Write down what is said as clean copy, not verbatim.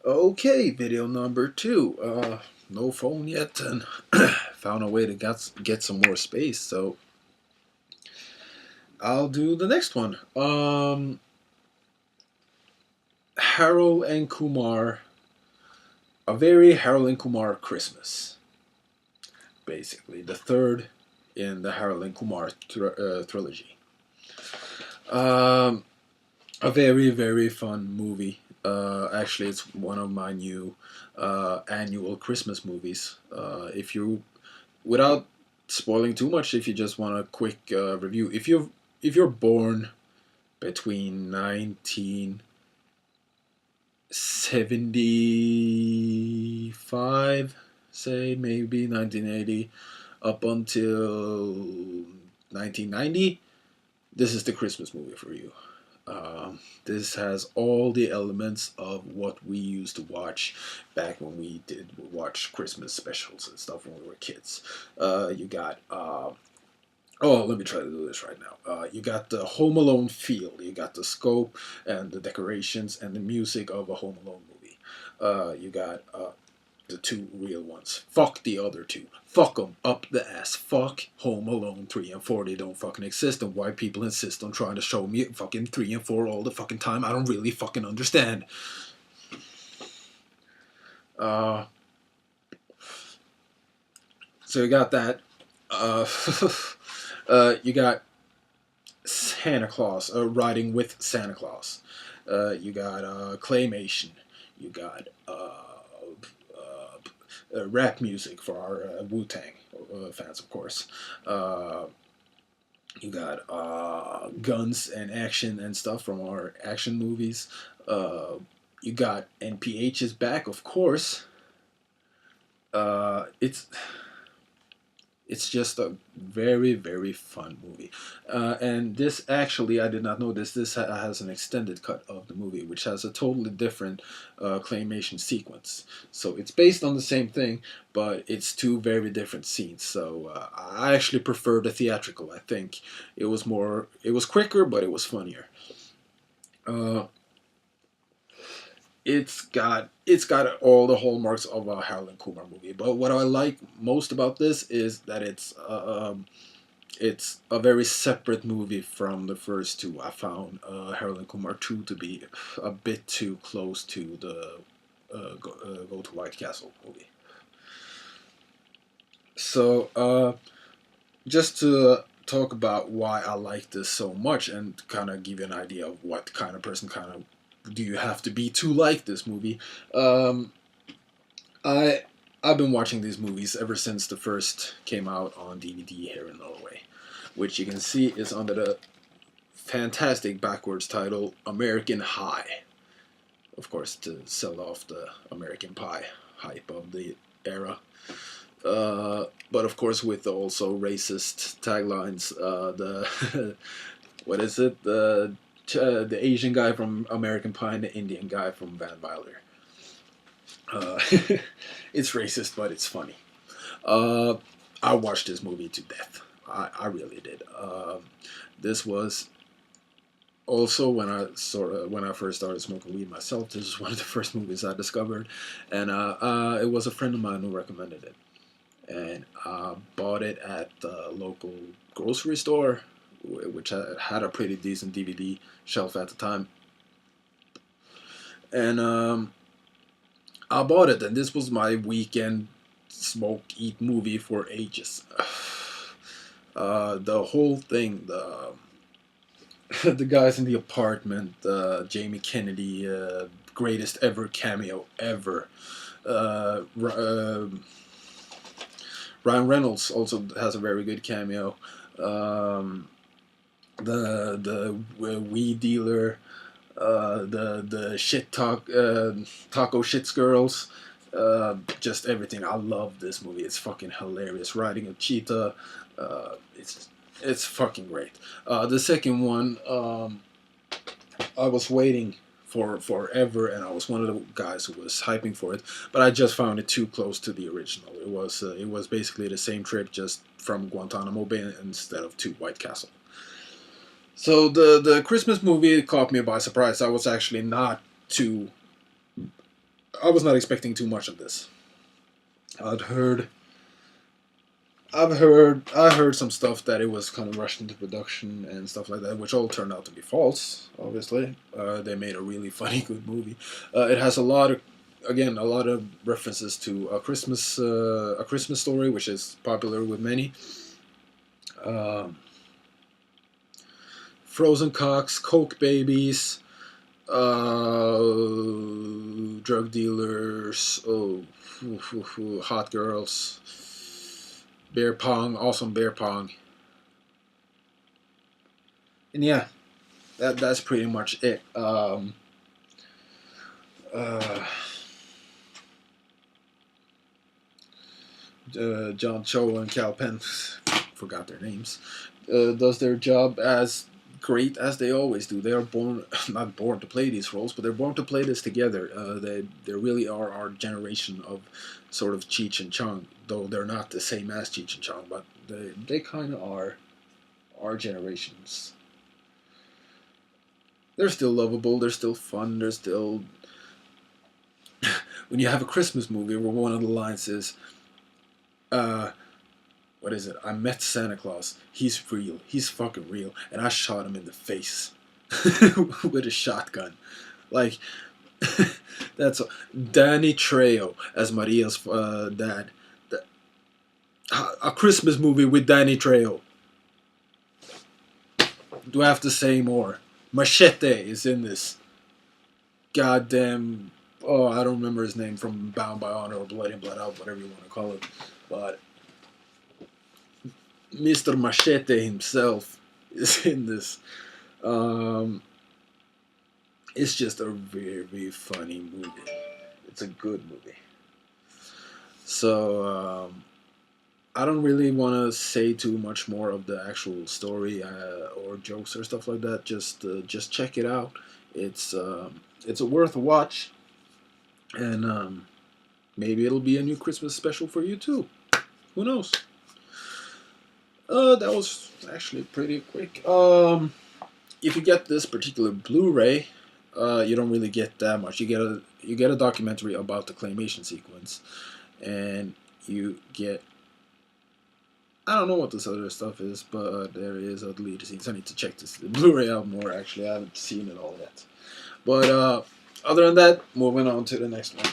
Okay, video number two. No phone yet, and found a way to get some more space. So I'll do the next one. Harold and Kumar, a very Harold and Kumar Christmas. Basically, the third in the Harold and Kumar trilogy. Um, a very fun movie. Actually, it's one of my new annual Christmas movies. If you, without spoiling too much, if you just want a quick review, if you're born between 1975, say maybe 1980, up until 1990, this is the Christmas movie for you. This has all the elements of what we used to watch back when we did watch Christmas specials and stuff when we were kids. You got oh, let me try to do this right now. You got the Home Alone feel. You got the scope and the decorations and the music of a Home Alone movie. You got the two real ones. Fuck the other two. Fuck them up the ass. Fuck Home Alone 3 and 4. They don't fucking exist, and why people insist on trying to show me fucking 3 and 4 all the fucking time, I don't really fucking understand. Uh, so you got that. Uh, you got Santa Claus, riding with Santa Claus. You got claymation. You got rap music for our Wu Tang fans, of course. Uh, you got guns and action and stuff from our action movies. You got NPH's back, of course. It's just a very fun movie, and this actually, I did not know this. This has an extended cut of the movie, which has a totally different claymation sequence. So it's based on the same thing, but it's two very different scenes. So I actually prefer the theatrical. I think it was quicker, but it was funnier. Uh, it's got all the hallmarks of a Harold and Kumar movie. But what I like most about this is that it's a very separate movie from the first two. I found Harold and Kumar 2 to be a bit too close to the Go to White Castle movie. So just to talk about why I like this so much and kind of give you an idea of what kind of person kind of do you have to be to like this movie. Um, I I've been watching these movies ever since the first came out on DVD here in Norway, which you can see is under the fantastic backwards title American High. Of course, to sell off the American Pie hype of the era. But of course, with also racist taglines. The what is it? The Asian guy from American Pie and the Indian guy from Van Wilder. Uh, it's racist, but it's funny. Uh, I watched this movie to death. I really did. This was also when I first started smoking weed myself. This is one of the first movies I discovered, and it was a friend of mine who recommended it, and I bought it at the local grocery store, which had a pretty decent DVD shelf at the time, and I bought it, and this was my weekend smoke eat movie for ages. The whole thing, the the guys in the apartment, Jamie Kennedy, greatest ever cameo ever. Ryan Reynolds also has a very good cameo. Um, the weed dealer, the shit taco shits girls, just everything. I love this movie. It's fucking hilarious. Riding a cheetah, it's fucking great. The second one, I was waiting for forever, and I was one of the guys who was hyping for it, but I just found it too close to the original. It was basically the same trip, just from Guantanamo Bay instead of to White Castle. So the Christmas movie caught me by surprise. I was actually not too I was not expecting too much of this. I'd heard I heard some stuff that it was kind of rushed into production and stuff like that, which all turned out to be false. Obviously, they made a really funny, good movie. It has a lot of references to a Christmas story, which is popular with many. Um, Frozen cocks, coke babies, drug dealers, hot girls, beer pong, awesome beer pong, and yeah, that's pretty much it. Uh, John Cho and Cal Penn, forgot their names, does their job as great as they always do. They are born, not born to play these roles, but they're born to play this together. They really are our generation of sort of Cheech and Chong, though they're not the same as Cheech and Chong, but they kind of are our generations. They're still lovable, they're still fun, they're still. When you have a Christmas movie where one of the lines is, uh, what is it? I met Santa Claus. He's real. He's fucking real. And I shot him in the face with a shotgun. Like, that's Danny Trejo as Maria's dad. A Christmas movie with Danny Trejo. Do I have to say more? Machete is in this. Goddamn. Oh, I don't remember his name from Bound by Honor or Blood In, Blood Out, whatever you want to call it. But Mr. Machete himself is in this. Um, it's just a very funny movie. It's a good movie. So I don't really want to say too much more of the actual story or jokes or stuff like that. Just check it out. It's a worth a watch, and maybe it'll be a new Christmas special for you too. Who knows? That was actually pretty quick. If you get this particular Blu-ray, you don't really get that much. You get a documentary about the claymation sequence, and you get I don't know what this other stuff is, but there is a deleted scenes. I need to check this Blu-ray out more. Actually, I haven't seen it all yet. But other than that, moving on to the next one.